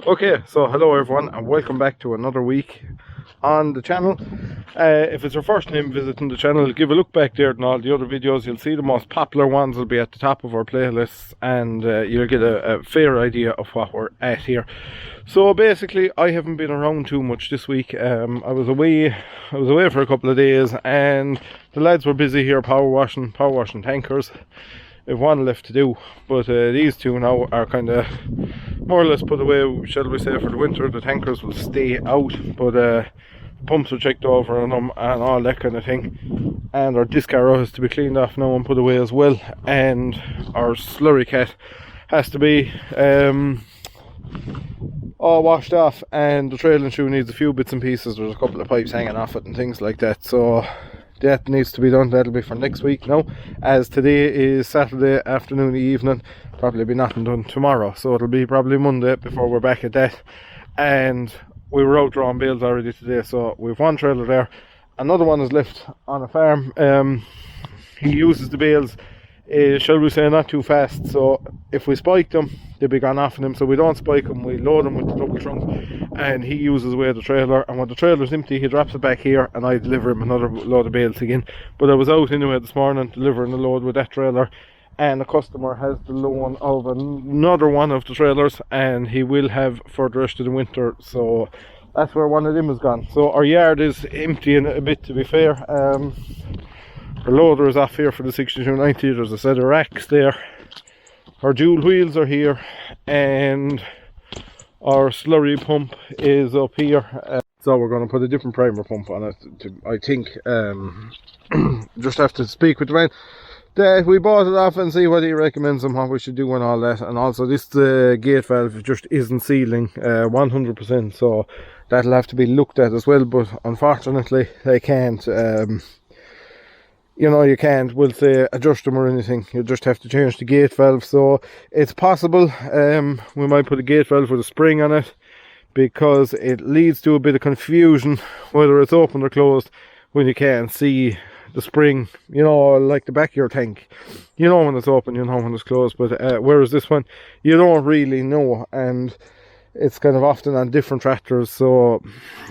Okay, so hello everyone, and welcome back to another week on the channel. If it's your first time visiting the channel, give a look back there and all the other videos. You'll see the most popular ones will be at the top of our playlists, and you'll get a fair idea of what we're at here. So basically, I haven't been around too much this week. I was away for a couple of days, and the lads were busy here power washing tankers. We've one left to do, but these two now are kind of more or less put away, shall we say, for the winter. The tankers will stay out, but pumps are checked over on them and all that kind of thing. And our disc arrow has to be cleaned off now and put away as well. And our slurry cat has to be all washed off, and the trailing shoe needs a few bits and pieces. There's a couple of pipes hanging off it and things like that, so that needs to be done. That'll be for next week now, as today is Saturday afternoon, evening. Probably be nothing done tomorrow, so it'll be probably Monday before we're back at that. And we were out drawing bales already today, so we've one trailer there. Another one is left on a farm. He uses the bales, shall we say, not too fast, so if we spike them, they'll be gone off in him. So we don't spike them, we load them with the double trunk, and he uses away the trailer, and when the trailer's empty he drops it back here and I deliver him another load of bales again. But I was out anyway this morning delivering a load with that trailer, and the customer has the loan of another one of the trailers, and he will have for the rest of the winter, so that's where one of them is gone. So our yard is emptying a bit, to be fair. The loader is off here for the 6290. There's a set of racks there. Our dual wheels are here, and our slurry pump is up here. So we're going to put a different primer pump on it. I think just have to speak with the man that we bought it off and see what he recommends and what we should do and all that. And also this gate valve just isn't sealing 100%, so that'll have to be looked at as well. But unfortunately they can't. You can't, we'll say, adjust them or anything. You just have to change the gate valve. So it's possible we might put a gate valve with a spring on it, because it leads to a bit of confusion whether it's open or closed when you can't see the spring, like the back of your tank. When it's open, when it's closed. But whereas this one, you don't really know, and it's kind of often on different tractors, so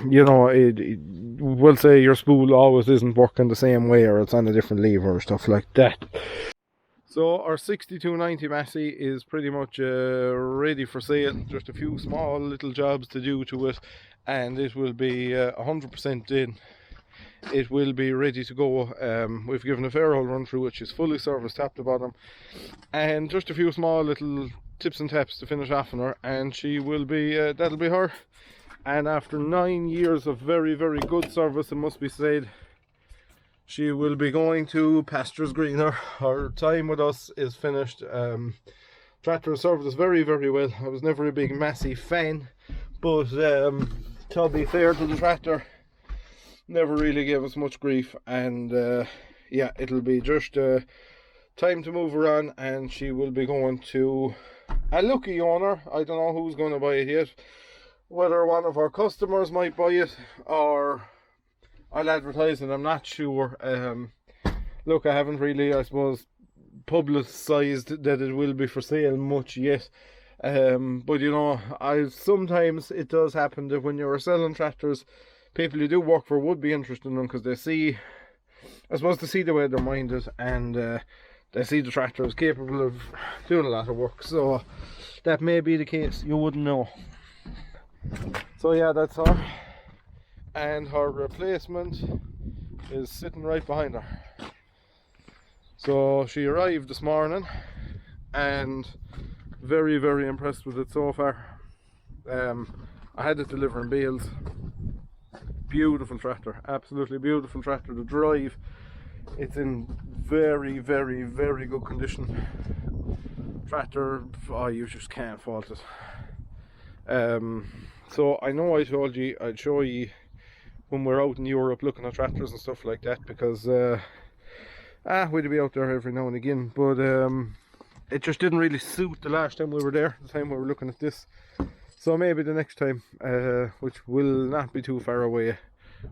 we'll say your spool always isn't working the same way, or it's on a different lever or stuff like that. So our 6290 Massey is pretty much ready for sale. Just a few small little jobs to do to it, and it will be 100% in. It will be ready to go. We've given a fair old run through it. She's fully serviced top to bottom, and just a few small little tips and taps to finish off on her, and she will be that'll be her. And after 9 years of very, very good service, it must be said, she will be going to pastures greener. Her time with us is finished. Tractor served us very, very well. I was never a big Massey fan, but to be fair to the tractor, never really gave us much grief. And yeah, it'll be just time to move her on, and she will be going to a lucky owner. I don't know who's going to buy it yet, whether one of our customers might buy it or I'll advertise it, I'm not sure. Look, I haven't really, I suppose, publicised that it will be for sale much yet. But sometimes it does happen that when you're selling tractors, people you do work for would be interested in them, because they see the way they're minded, and they see the tractor is capable of doing a lot of work. So that may be the case, you wouldn't know. So yeah, that's her, and her replacement is sitting right behind her. So she arrived this morning, and very, very impressed with it so far. I had it delivering bales. Beautiful tractor, absolutely beautiful tractor. The drive, it's in very, very, very good condition. Tractor, you just can't fault it. So I know I told you I'd show you when we're out in Europe looking at tractors and stuff like that, because we'd be out there every now and again, but it just didn't really suit the last time we were there, the time we were looking at this. So maybe the next time, which will not be too far away,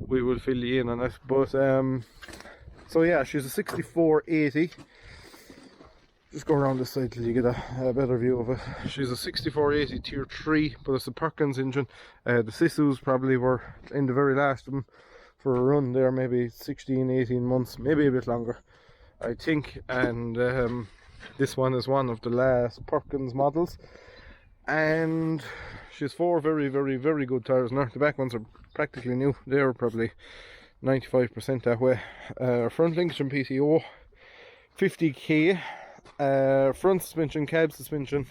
we will fill you in on it. But so yeah, she's a 6480. just go around this side till you get a better view of it. She's a 6480 Tier 3, but it's a Perkins engine. The Sisus probably were in the very last of them for a run there, maybe 16-18 months, maybe a bit longer, I think. And this one is one of the last Perkins models, and she's 4 very good tires now. The back ones are practically new. They're probably 95% that way. Front Lincoln PTO, 50k, front suspension, cab suspension,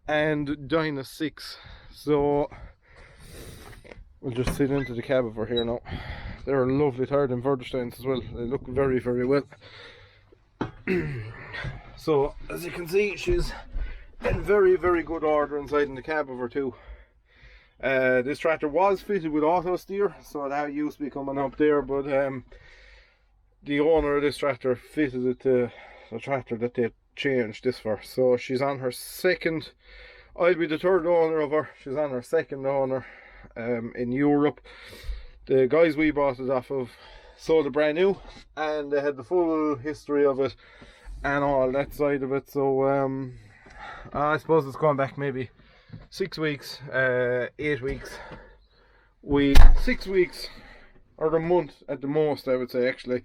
and Dyna 6. So we'll just sit into the cab over here now. They're a lovely tire, in Verdersteins as well. They look very well. So as you can see, she's in very good order inside in the cab of her too. This tractor was fitted with auto steer, so that used to be coming up there, but the owner of this tractor fitted it to the tractor that they changed this for. So she's on her second, I'll be the third owner of her. She's on her second owner in Europe. The guys we bought it off of sold it brand new, and they had the full history of it and all that side of it. So I suppose it's going back maybe 6 weeks, 8 weeks. 6 weeks or a month at the most, I would say, actually,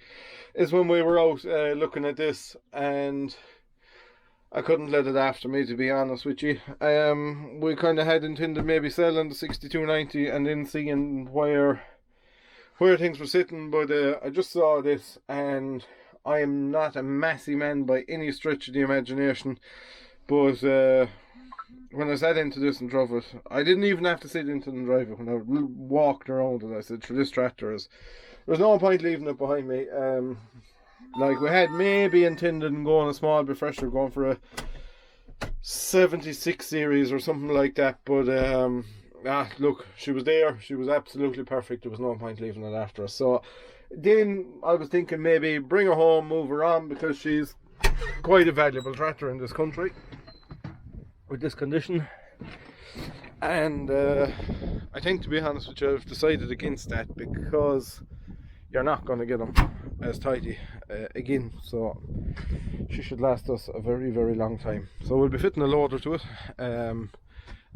is when we were out looking at this, and I couldn't let it after me, to be honest with you. We kind of had intended maybe selling the 6290 and then seeing where things were sitting, but I just saw this, and I am not a massive man by any stretch of the imagination, but when I sat into this and drove it, I didn't even have to sit into and drive it. When I walked around it, I said, "For this tractor there's no point leaving it behind me." Like, we had maybe intended on going a small bit fresher, going for a 76 series or something like that, but look, she was there. She was absolutely perfect. There was no point leaving it after us. So then I was thinking maybe bring her home, move her on, because she's quite a valuable tractor in this country with this condition. And I think, to be honest with you, I've decided against that, because you're not going to get them as tidy again. So she should last us a very long time. So we'll be fitting a loader to it,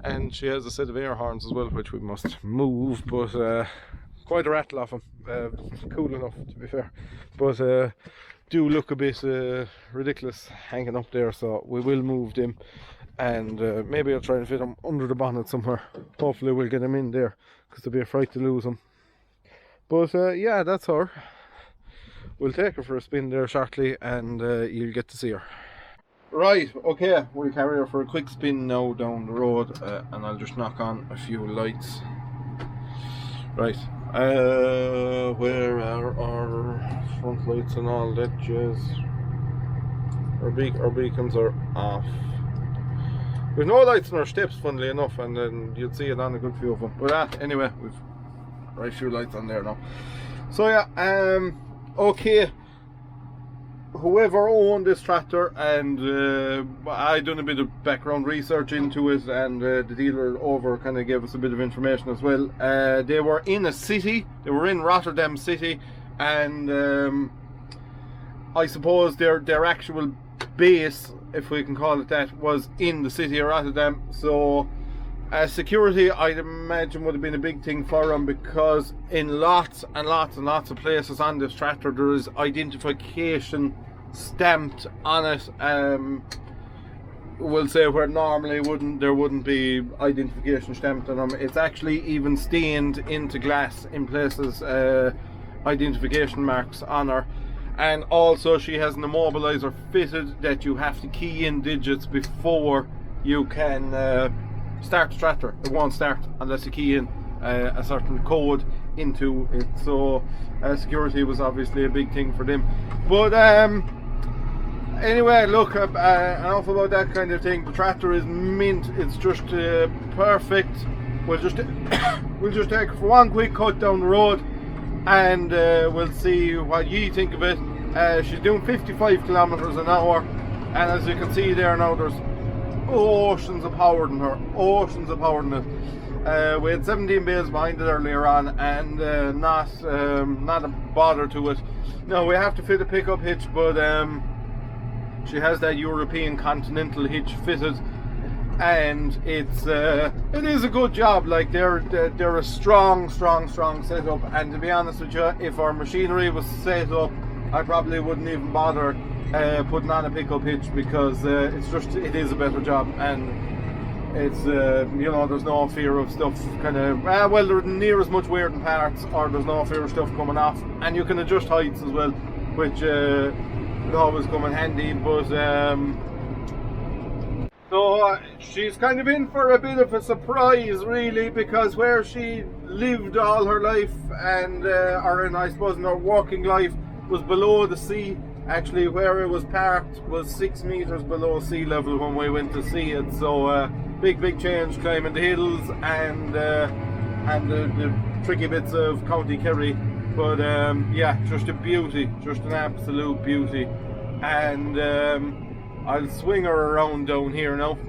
and she has a set of air horns as well, which we must move, but quite a rattle off them. Cool enough, to be fair, but do look a bit ridiculous hanging up there, so we will move them. And maybe I'll try and fit them under the bonnet somewhere. Hopefully we'll get them in there, because it'll be a fright to lose them. But yeah, that's her. We'll take her for a spin there shortly, and you'll get to see her. Right, okay, we'll carry her for a quick spin now down the road, and I'll just knock on a few lights. Right, where are our front lights and all that jazz? Our beacons are off. There's no lights on our steps, funnily enough, and then you'd see it on a good few of them. But anyway, we've right few lights on there now. So yeah, okay. Whoever owned this tractor, and I done a bit of background research into it, and the dealer over kind of gave us a bit of information as well. They were in a city. They were in Rotterdam City, and I suppose their actual base, if we can call it that, was in the city of Rotterdam. So security, I'd imagine, would have been a big thing for them, because in lots of places on this tractor there is identification stamped on it. We'll say where normally there wouldn't be identification stamped on them. It's actually even stained into glass in places, identification marks on her. And also she has an immobilizer fitted that you have to key in digits before you can start the tractor. It won't start unless you key in a certain code into it. So security was obviously a big thing for them. But anyway, look, enough about that kind of thing. The tractor is mint. It's just perfect. We'll just take her for one quick cut down the road, and we'll see what you think of it. She's doing 55 kilometers an hour, and as you can see there now, there's oceans of power in her, we had 17 bales behind it earlier on, and not a bother to it. Now we have to fit a pickup hitch, but She has that European Continental hitch fitted, and it is a good job. Like they're a strong setup. And to be honest with you, if our machinery was set up, I probably wouldn't even bother putting on a pickup hitch, because it is a better job, and it's you know, there's no fear of stuff kind of well, there's near as much wear in parts, or there's no fear of stuff coming off, and you can adjust heights as well, which will always come in handy. But so she's kind of in for a bit of a surprise, really, because where she lived all her life, and I suppose in her working life, was below the sea. Actually, where it was parked was 6 meters below sea level when we went to see it. So big change climbing the hills and the tricky bits of County Kerry. But yeah, just a beauty, just an absolute beauty. And I'll swing her around down here now.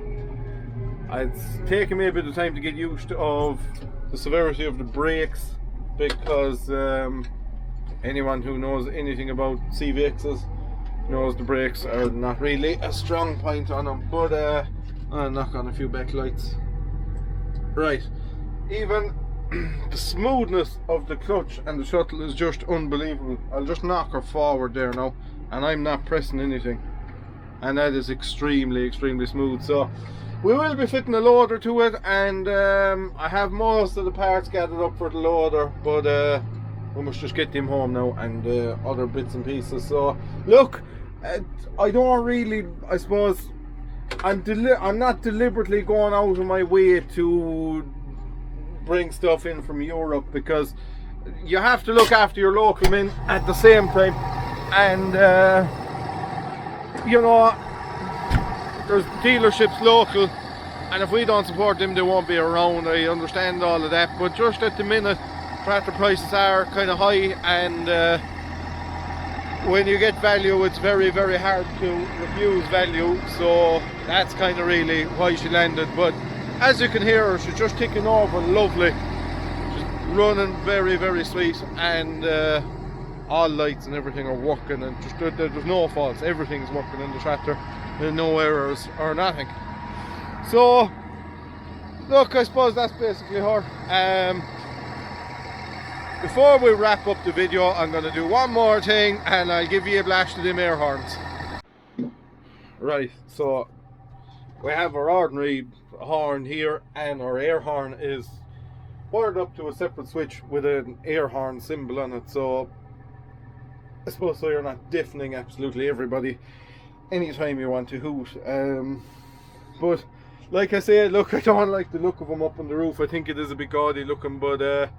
It's taken me a bit of time to get used of the severity of the brakes, because anyone who knows anything about CVXs knows the brakes are not really a strong point on them. But I'll knock on a few backlights. Right, even the smoothness of the clutch and the shuttle is just unbelievable. I'll just knock her forward there now, and I'm not pressing anything, and that is extremely smooth. So we will be fitting a loader to it, and I have most of the parts gathered up for the loader, but we must just get them home now, and other bits and pieces. So look, I don't really, I suppose, I'm not deliberately going out of my way to bring stuff in from Europe, because you have to look after your local men at the same time, and you know, there's dealerships local, and if we don't support them, they won't be around. I understand all of that, but just at the minute, tractor prices are kind of high, and when you get value, it's very hard to refuse value. So that's kind of really why she landed. But as you can hear her, she's just ticking over lovely. She's running very sweet, and all lights and everything are working, and just there's no faults. Everything's working in the tractor. There's no errors or nothing. So look, I suppose that's basically her. Before we wrap up the video, I'm going to do one more thing, and I'll give you a blast of them air horns. Right, so we have our ordinary horn here, and our air horn is wired up to a separate switch with an air horn symbol on it. So I suppose so you're not deafening absolutely everybody anytime you want to hoot. But like I said, look, I don't like the look of them up on the roof. I think it is a bit gaudy looking, but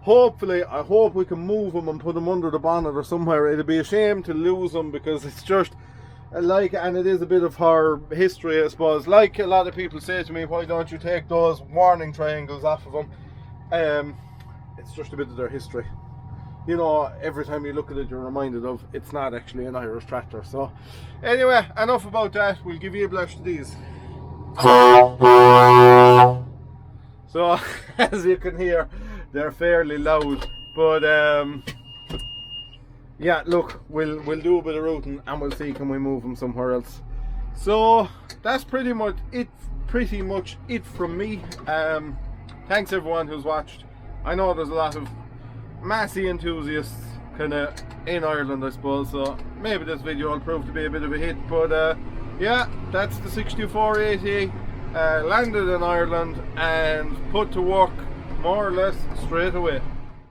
hopefully, I hope we can move them and put them under the bonnet or somewhere. It'd be a shame to lose them, because it's just like, and it is a bit of her history, I suppose. Like a lot of people say to me, why don't you take those warning triangles off of them? It's just a bit of their history. You know, every time you look at it, you're reminded of it's not actually an Irish tractor. So anyway, enough about that. We'll give you a blast of these. So as you can hear, they're fairly loud, but yeah, look, we'll do a bit of routing, and we'll see can we move them somewhere else. So that's pretty much it from me. Thanks everyone who's watched. I know there's a lot of Massey enthusiasts kind of in Ireland, I suppose, so maybe this video will prove to be a bit of a hit. But yeah, that's the 62480 landed in Ireland and put to work more or less straight away.